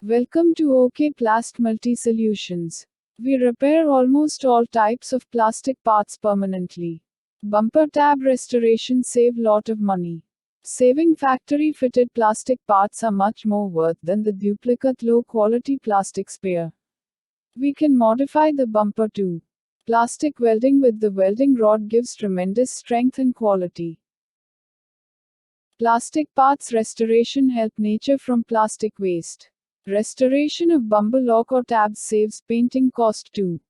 Welcome to OK Plast Multi Solutions. We repair almost all types of plastic parts permanently. Bumper tab restoration save lot of money. Saving factory fitted plastic parts are much more worth than the duplicate low quality plastic spare. We can modify the bumper too. Plastic welding with the welding rod gives tremendous strength and quality. Plastic parts restoration help nature from plastic waste. Restoration of bumper lock or tabs saves painting cost too.